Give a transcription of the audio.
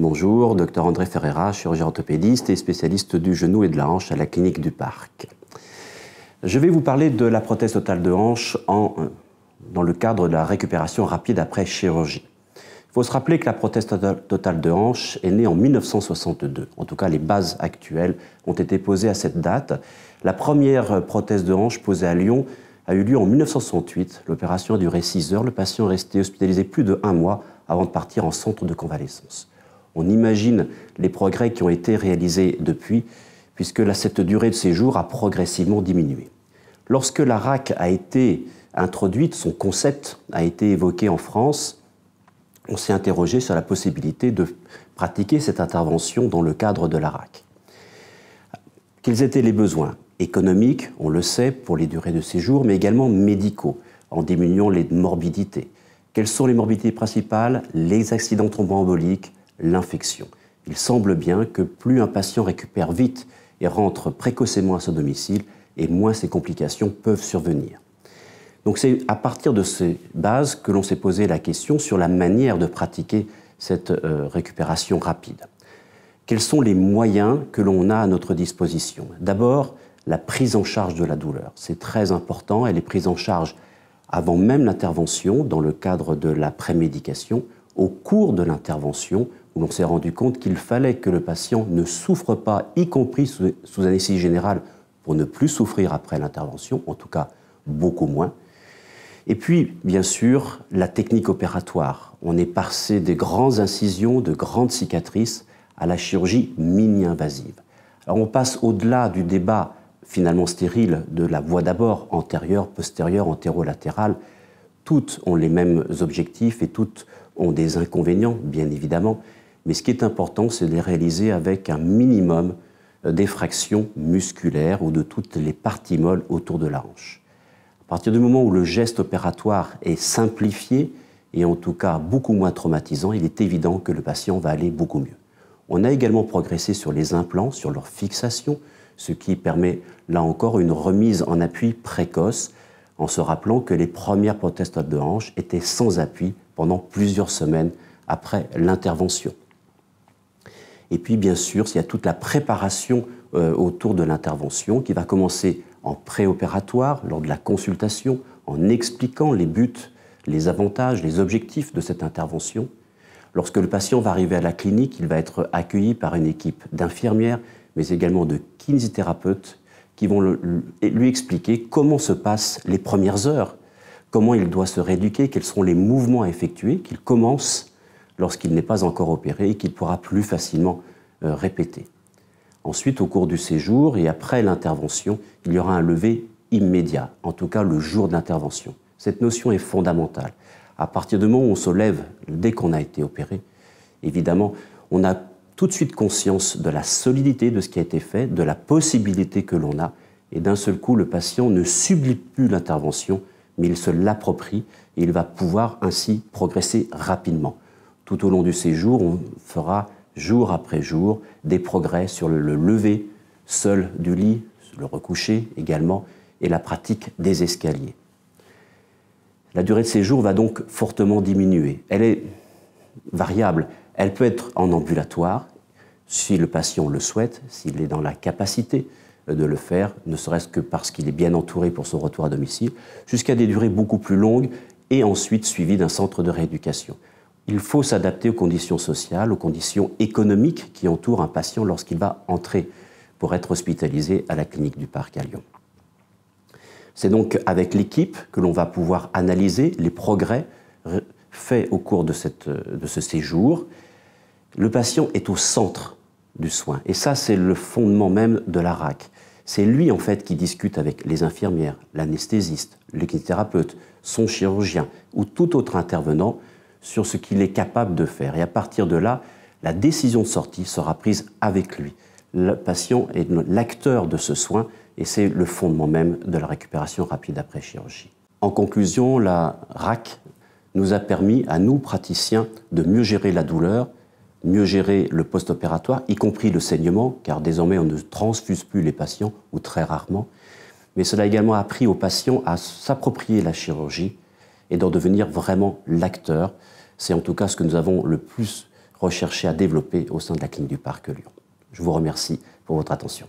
Bonjour, Dr André Ferreira, chirurgien orthopédiste et spécialiste du genou et de la hanche à la clinique du Parc. Je vais vous parler de la prothèse totale de hanche dans le cadre de la récupération rapide après chirurgie. Il faut se rappeler que la prothèse totale de hanche est née en 1962. En tout cas, les bases actuelles ont été posées à cette date. La première prothèse de hanche posée à Lyon a eu lieu en 1968. L'opération a duré 6 heures. Le patient est resté hospitalisé plus de 1 mois avant de partir en centre de convalescence. On imagine les progrès qui ont été réalisés depuis, puisque cette durée de séjour a progressivement diminué. Lorsque la RAC a été introduite, son concept a été évoqué en France, on s'est interrogé sur la possibilité de pratiquer cette intervention dans le cadre de la RAC. Quels étaient les besoins? Économiques, on le sait, pour les durées de séjour, mais également médicaux, en diminuant les morbidités. Quelles sont les morbidités principales? Les accidents thromboemboliques, l'infection. Il semble bien que plus un patient récupère vite et rentre précocement à son domicile, et moins ces complications peuvent survenir. Donc c'est à partir de ces bases que l'on s'est posé la question sur la manière de pratiquer cette récupération rapide. Quels sont les moyens que l'on a à notre disposition? D'abord, la prise en charge de la douleur. C'est très important, elle est prise en charge avant même l'intervention, dans le cadre de la prémédication, au cours de l'intervention, où l'on s'est rendu compte qu'il fallait que le patient ne souffre pas, y compris sous anesthésie générale, pour ne plus souffrir après l'intervention, en tout cas beaucoup moins. Et puis, bien sûr, la technique opératoire. On est passé des grandes incisions, de grandes cicatrices, à la chirurgie mini-invasive. Alors on passe au-delà du débat finalement stérile de la voie d'abord antérieure, postérieure, antérolatérale. Toutes ont les mêmes objectifs et toutes ont des inconvénients, bien évidemment. Mais ce qui est important, c'est de les réaliser avec un minimum d'effraction musculaire ou de toutes les parties molles autour de la hanche. À partir du moment où le geste opératoire est simplifié et en tout cas beaucoup moins traumatisant, il est évident que le patient va aller beaucoup mieux. On a également progressé sur les implants, sur leur fixation, ce qui permet là encore une remise en appui précoce, en se rappelant que les premières prothèses de hanche étaient sans appui pendant plusieurs semaines après l'intervention. Et puis bien sûr, il y a toute la préparation autour de l'intervention qui va commencer en préopératoire, lors de la consultation, en expliquant les buts, les avantages, les objectifs de cette intervention. Lorsque le patient va arriver à la clinique, il va être accueilli par une équipe d'infirmières, mais également de kinésithérapeutes qui vont lui expliquer comment se passent les premières heures, comment il doit se rééduquer, quels sont les mouvements à effectuer, qu'il commence lorsqu'il n'est pas encore opéré et qu'il pourra plus facilement répéter. Ensuite, au cours du séjour et après l'intervention, il y aura un lever immédiat, en tout cas le jour de l'intervention. Cette notion est fondamentale. À partir du moment où on se lève, dès qu'on a été opéré, évidemment, on a tout de suite conscience de la solidité de ce qui a été fait, de la possibilité que l'on a, et d'un seul coup, le patient ne subit plus l'intervention, mais il se l'approprie et il va pouvoir ainsi progresser rapidement. Tout au long du séjour, on fera jour après jour des progrès sur le lever seul du lit, le recoucher également, et la pratique des escaliers. La durée de séjour va donc fortement diminuer. Elle est variable. Elle peut être en ambulatoire, si le patient le souhaite, s'il est dans la capacité de le faire, ne serait-ce que parce qu'il est bien entouré pour son retour à domicile, jusqu'à des durées beaucoup plus longues et ensuite suivies d'un centre de rééducation. Il faut s'adapter aux conditions sociales, aux conditions économiques qui entourent un patient lorsqu'il va entrer pour être hospitalisé à la clinique du Parc à Lyon. C'est donc avec l'équipe que l'on va pouvoir analyser les progrès faits au cours de ce séjour. Le patient est au centre du soin. Et ça, c'est le fondement même de la RAC. C'est lui, en fait, qui discute avec les infirmières, l'anesthésiste, le kinésithérapeute, son chirurgien ou tout autre intervenant sur ce qu'il est capable de faire. Et à partir de là, la décision de sortie sera prise avec lui. Le patient est l'acteur de ce soin et c'est le fondement même de la récupération rapide après chirurgie. En conclusion, la RAC nous a permis, à nous, praticiens, de mieux gérer la douleur, mieux gérer le post-opératoire, y compris le saignement, car désormais on ne transfuse plus les patients, ou très rarement. Mais cela a également appris aux patients à s'approprier la chirurgie et d'en devenir vraiment l'acteur. C'est en tout cas ce que nous avons le plus rechercher à développer au sein de la clinique du Parc Lyon. Je vous remercie pour votre attention.